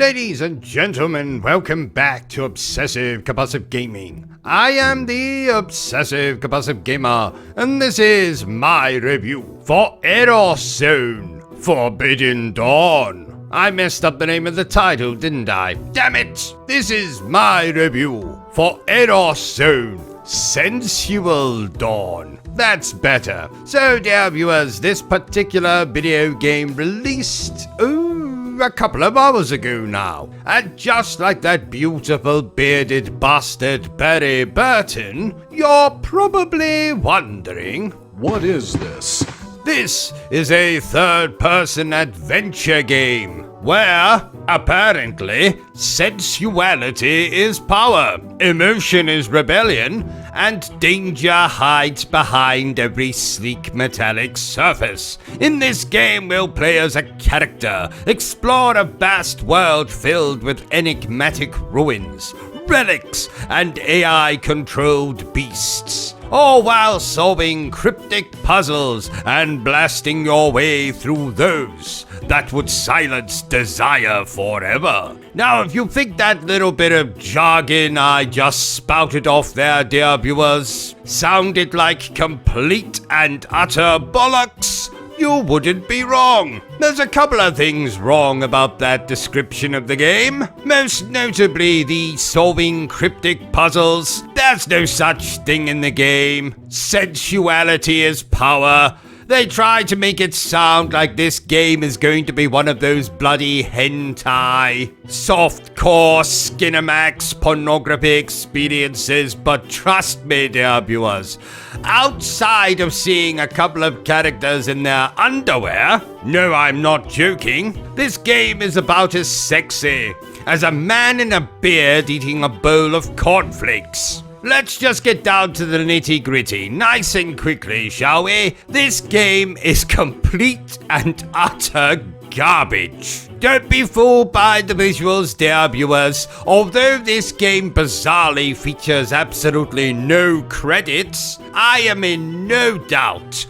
Ladies and gentlemen, welcome back to Obsessive Compulsive Gaming. I am the Obsessive Compulsive Gamer, and this is my review for EROS ZONE, Forbidden Dawn. I messed up the name of the title, didn't I? Damn it! This is my review for EROS ZONE, Sensual Dawn. That's better. So, dear viewers, this particular video game released, a couple of hours ago now. And just like that beautiful bearded bastard Barry Bertrum, you're probably wondering, what is this? This is a third-person adventure game where, apparently, sensuality is power, emotion is rebellion, and danger hides behind every sleek metallic surface. In this game, we'll play as a character, explore a vast world filled with enigmatic ruins, relics, and AI-controlled beasts, all while solving cryptic puzzles and blasting your way through those that would silence desire forever. Now, if you think that little bit of jargon I just spouted off there, dear viewers, sounded like complete and utter bollocks, you wouldn't be wrong. There's a couple of things wrong about that description of the game. Most notably, the solving cryptic puzzles. There's no such thing in the game. Sensuality is power. They try to make it sound like this game is going to be one of those bloody hentai, softcore, Skinamax pornography experiences, but trust me, dear viewers, outside of seeing a couple of characters in their underwear, no, I'm not joking, this game is about as sexy as a man in a beard eating a bowl of cornflakes. Let's just get down to the nitty-gritty, nice and quickly, shall we? This game is complete and utter garbage. Don't be fooled by the visuals, dear viewers. Although this game bizarrely features absolutely no credits, I am in no doubt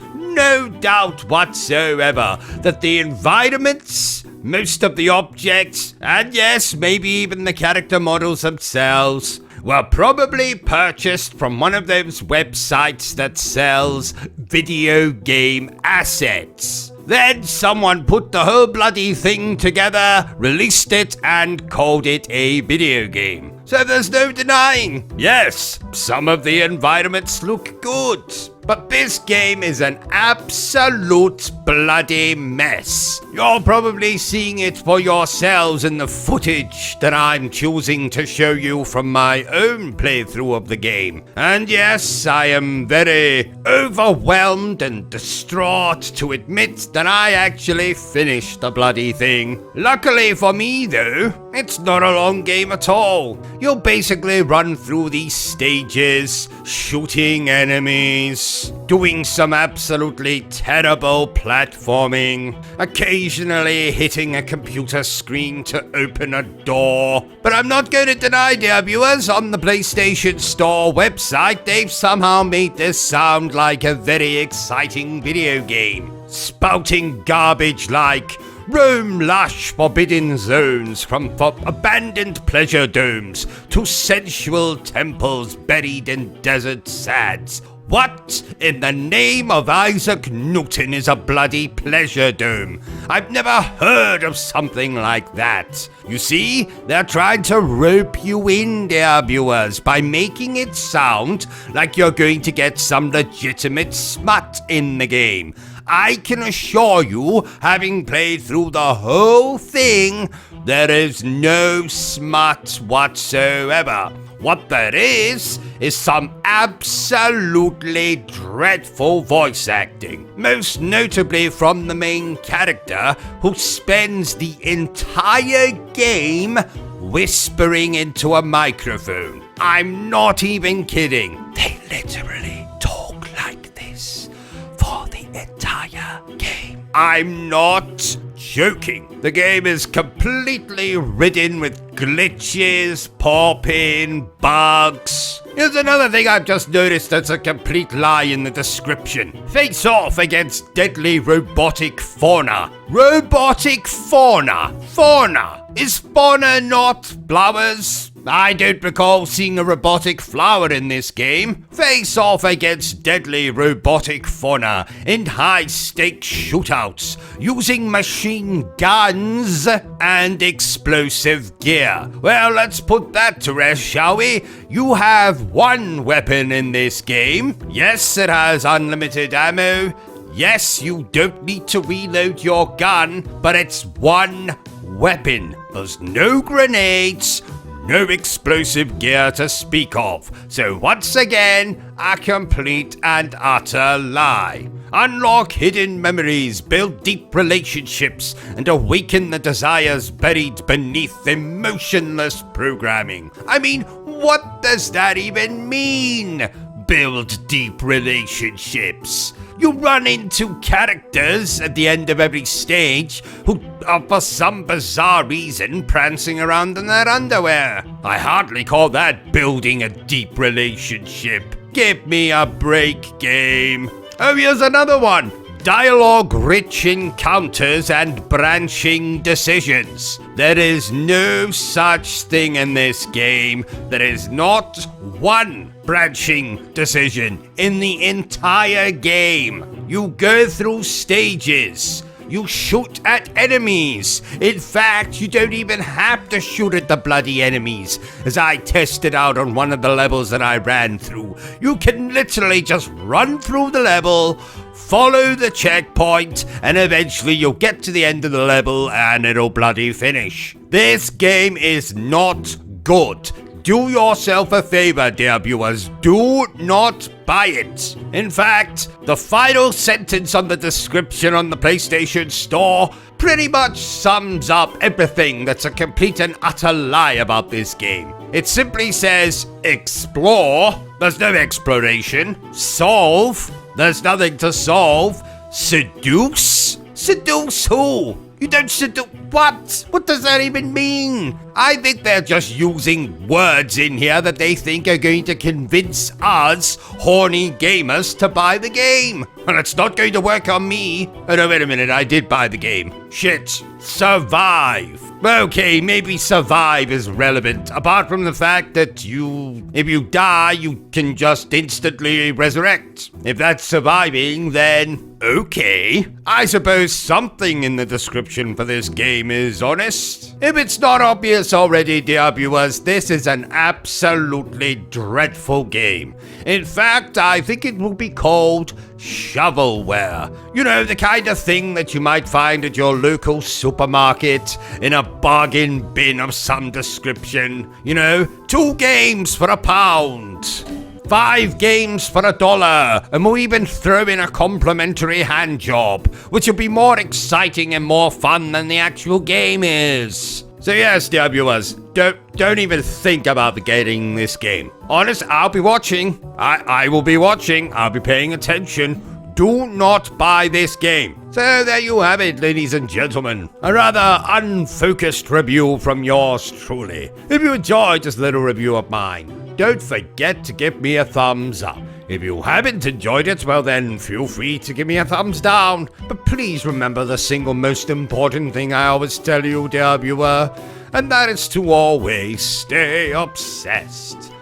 whatsoever that the environments, most of the objects, and yes, maybe even the character models themselves, were probably purchased from one of those websites that sells video game assets. Then someone put the whole bloody thing together, released it, and called it a video game. So there's no denying, yes, some of the environments look good, but this game is an absolute bloody mess. You're probably seeing it for yourselves in the footage that I'm choosing to show you from my own playthrough of the game. And yes, I am very overwhelmed and distraught to admit that I actually finished the bloody thing. Luckily for me though, it's not a long game at all. You'll basically run through these stages, shooting enemies, doing some absolutely terrible platforming, occasionally hitting a computer screen to open a door. But I'm not going to deny, dear viewers, on the PlayStation Store website, they've somehow made this sound like a very exciting video game, spouting garbage like roam lush forbidden zones from abandoned pleasure domes to sensual temples buried in desert sands. What in the name of Isaac Newton is a bloody pleasure dome? I've never heard of something like that. You see, they're trying to rope you in, dear viewers, by making it sound like you're going to get some legitimate smut in the game. I can assure you, having played through the whole thing, there is no smut whatsoever. What there is some absolutely dreadful voice acting, most notably from the main character, who spends the entire game whispering into a microphone. I'm not even kidding. They literally talk like this for the entire game. I'm not joking. The game is completely ridden with glitches, pop-in, bugs. Here's another thing I've just noticed that's a complete lie in the description. Face off against deadly robotic fauna. Robotic fauna. Fauna. Is fauna not flowers? I don't recall seeing a robotic flower in this game. Face off against deadly robotic fauna in high-stakes shootouts using machine guns and explosive gear. Well, let's put that to rest, shall we? You have one weapon in this game. Yes, it has unlimited ammo. Yes, you don't need to reload your gun, but it's one weapon. There's no grenades, no explosive gear to speak of. So once again, a complete and utter lie. Unlock hidden memories, build deep relationships, and awaken the desires buried beneath emotionless programming. I mean, what does that even mean? Build deep relationships. You run into characters at the end of every stage who are for some bizarre reason prancing around in their underwear. I hardly call that building a deep relationship. Give me a break, game. Oh, here's another one. Dialogue-rich encounters and branching decisions. There is no such thing in this game. There is not one branching decision in the entire game. You go through stages. You shoot at enemies. In fact, you don't even have to shoot at the bloody enemies, as I tested out on one of the levels that I ran through. You can literally just run through the level, follow the checkpoint, and eventually you'll get to the end of the level and it'll bloody finish. This game is not good. Do yourself a favor, dear viewers. Do not buy it. In fact, the final sentence on the description on the PlayStation Store pretty much sums up everything that's a complete and utter lie about this game. It simply says, explore. There's no exploration. Solve. There's nothing to solve. Seduce? Seduce who? You don't seduce... What? What does that even mean? I think they're just using words in here that they think are going to convince us, horny gamers, to buy the game. And it's not going to work on me. Oh no, wait a minute, I did buy the game. Shit. Survive. Okay, maybe survive is relevant, apart from the fact that if you die, you can just instantly resurrect. If that's surviving, then okay. I suppose something in the description for this game is honest. If it's not obvious already, dear viewers, this is an absolutely dreadful game. In fact, I think it will be called shovelware. You know, the kind of thing that you might find at your local supermarket in a bargain bin of some description. You know, 2 games for £1. 5 games for $1, and we'll even throw in a complimentary hand job, which will be more exciting and more fun than the actual game is. So yes, dear viewers, don't even think about getting this game. Honest, I'll be watching. I will be watching. I'll be paying attention. Do not buy this game. So there you have it, ladies and gentlemen. A rather unfocused review from yours truly. If you enjoyed this little review of mine, don't forget to give me a thumbs up. If you haven't enjoyed it, well then feel free to give me a thumbs down. But please remember the single most important thing I always tell you, dear viewer, and that is to always stay obsessed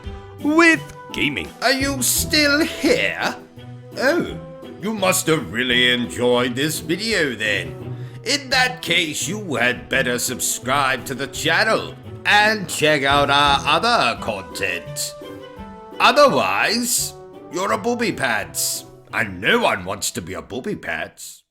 with gaming. Are you still here? Oh, you must have really enjoyed this video then. In that case, you had better subscribe to the channel and check out our other content. Otherwise, you're a booby pants, and no one wants to be a booby pants.